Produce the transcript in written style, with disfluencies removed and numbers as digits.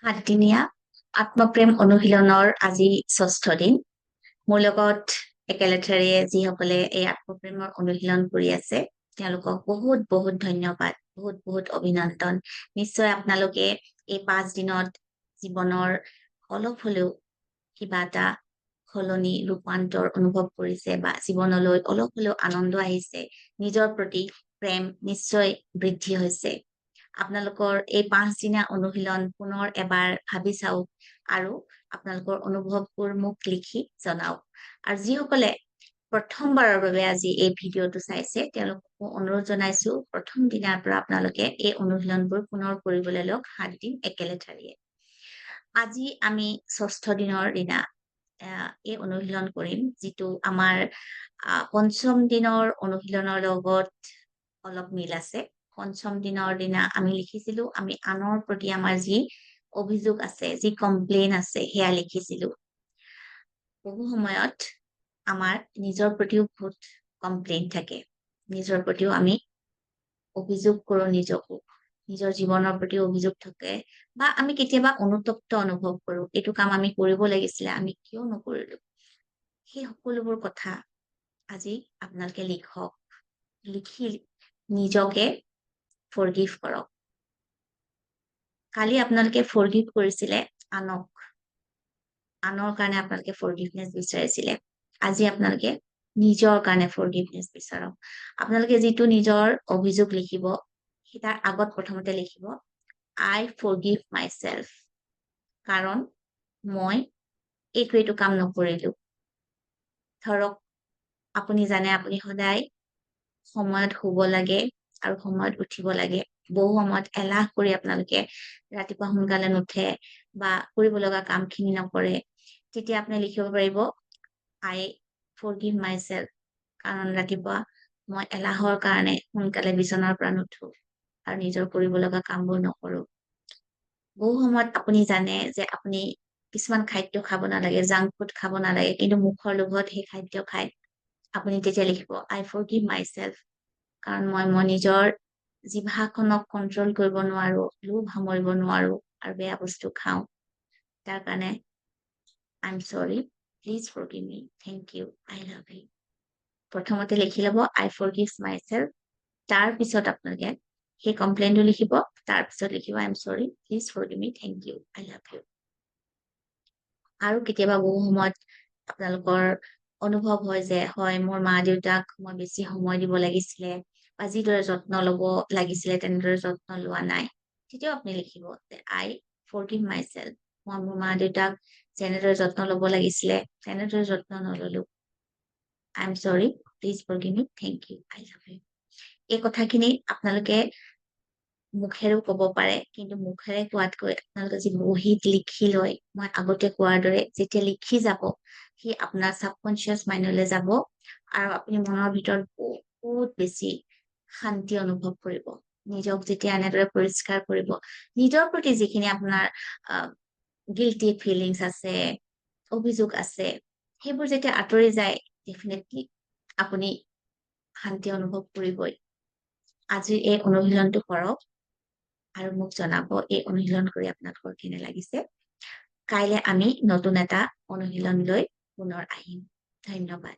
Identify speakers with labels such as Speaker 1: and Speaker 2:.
Speaker 1: সাতদিনীয়া আত্মপ্ৰেম অনুশীলনৰ আজি ৬ষ্ঠ দিন। মোৰ লগত একেলেঠাৰিয়ে যিসকলে এই আত্মপ্ৰেমৰ অনুশীলন কৰি আছে তেওঁলোকক বহুত বহুত ধন্যবাদ, বহুত বহুত অভিনন্দন। নিশ্চয় আপোনালোকে এই ৫ দিনত জীৱনৰ অলপ হলেও কিবা এটা সলনি ৰূপান্তৰ অনুভৱ কৰিছে বা জীৱনলৈ অলপ হলেও আনন্দ আহিছে, নিজৰ প্ৰতি প্ৰেম নিশ্চয় বৃদ্ধি হৈছে। আপোনালোকৰ এই ৫ দিনীয়া অনুশীলন পুনৰ এবাৰ ভাবি চাওক আৰু আপোনালোকৰ অনুভৱবোৰ মোক লিখি জনাওক। আৰু যিসকলে প্ৰথমবাৰৰ বাবে আজি এই ভিডিঅ'টো চাইছে তেওঁলোকক অনুৰোধ জনাইছো প্ৰথম দিনাৰ পৰা আপোনালোকে এই অনুশীলনবোৰ পুনৰ কৰিবলৈ লওক ৭ দিন একেলেঠাৰিয়ে। আজি আমি ৬ষ্ঠ দিনৰ দিনা এই অনুশীলন কৰিম, যিটো আমাৰ ৫ম দিনৰ অনুশীলনৰ লগত অলপ মিল আছে। ৫ম দিনৰ দিনা আমি লিখিছিলো আমি আনৰ প্ৰতি আমাৰ যি অভিযোগ আছে, যি কমপ্লেইন আছে সেয়া লিখিছিলো। বহু সময়ত আমাৰ নিজৰ প্ৰতিও বহুত কমপ্লেইন থাকে, নিজৰ প্ৰতিও আমি অভিযোগ কৰো, নিজকো নিজৰ জীৱনৰ প্ৰতি অভিযোগ থাকে বা আমি কেতিয়াবা অনুতপ্ত অনুভৱ কৰো, এইটো কাম আমি কৰিব লাগিছিলে, আমি কিয় নকৰিলো। সেই সকলোবোৰ কথা আজি আপোনালোকে লিখক, লিখি নিজকে ফৰগিভ কৰক। কালি আপোনালোকে ফৰগিভ কৰিছিলে আনৰ কাৰণে আপোনালোকে ফৰগিভনেছ বিচাৰিছিলে। আজি আপোনালোকে নিজৰ কাৰণে ফৰগিভনেছ বিচাৰক। আপোনালোকে যিটো নিজৰ অভিযোগ লিখিব তাৰ আগত প্ৰথমতে লিখিব I forgive myself, কাৰণ মই এইটো কাম নকৰিলো। ধৰক আপুনি জানে আপুনি সদায় সময়ত শুব লাগে আৰু সময়ত উঠিব লাগে। বহু সময়ত এলাহ কৰি আপোনালোকে ৰাতিপুৱা সোনকালে নুঠে বা কৰিব লগা কামখিনি নকৰে। তেতিয়া আপুনি লিখিব পাৰিব I forgive myself, কাৰণ ৰাতিপুৱা মই এলাহৰ কাৰণে সোনকালে বিচনাৰ পৰা নুঠো আৰু নিজৰ কৰিব লগা কামবোৰ নকৰো। বহু সময়ত আপুনি জানে যে আপুনি কিছুমান খাদ্য খাব নালাগে, জাংক ফুড খাব নালাগে, কিন্তু মুখৰ লোভত সেই খাদ্য খায়। আপুনি তেতিয়া লিখিব I forgive myself, কাৰণ মই নিজৰ জিভাখনক কন্ট্ৰল কৰিব নোৱাৰো, লোভ সামৰিব নোৱাৰো আৰু বেয়া বস্তু খাওঁ। তাৰ কাৰণে I'm sorry, please forgive me, thank you, I love you। প্ৰথমতে লিখি লব I forgive myself, তাৰ পিছত আপোনালোকে সেই কমপ্লেইনটো লিখিব, তাৰ পিছত লিখিব I'm sorry, please forgive me, thank you, I love you। আৰু কেতিয়াবা বহু সময়ত আপোনালোকৰ অনুভৱ হয় যে হয় মোৰ মা দেউতাক মই বেছি সময় দিব লাগিছিলে বা যিদৰে যত্ন লব লাগিছিলে তেনেদৰে যত্ন লোৱা নাই। তেতিয়াও আপুনি লিখিব যে I forgive myself, মই মোৰ মা দেউতাক যেনেদৰে যত্ন লব লাগিছিলে তেনেদৰে যত্ন নললো। I'm sorry, please forgive me, thank you, I love you। এই কথাখিনি আপোনালোকে মুখেৰেও কব পাৰে, কিন্তু মুখেৰে কোৱাতকৈ আপোনালোকে যি বহীত লিখি লয়, মই আগতে কোৱাৰ দৰে যেতিয়া লিখি যাব সি আপোনাৰ সাবকনচিয়াস মাইণ্ডলৈ যাব আৰু আপুনি মনৰ ভিতৰত বহুত বেছি শান্তি অনুভৱ কৰিব। নিজক যেতিয়া এনেদৰে পৰিষ্কাৰ কৰিব, নিজৰ প্ৰতি যিখিনি আপোনাৰ গিল্টি ফিলিংছ আছে, অভিযোগ আছে, সেইবোৰ যেতিয়া আঁতৰি যায় ডেফিনেটলি আপুনি শান্তি অনুভৱ কৰিবই। আজি এই অনুশীলনটো কৰক আৰু মোক জনাব এই অনুশীলন কৰি আপোনালোকৰ কেনে লাগিছে। কাইলে আমি নতুন এটা অনুশীলন লৈ পুনৰ আহিম। ধন্যবাদ।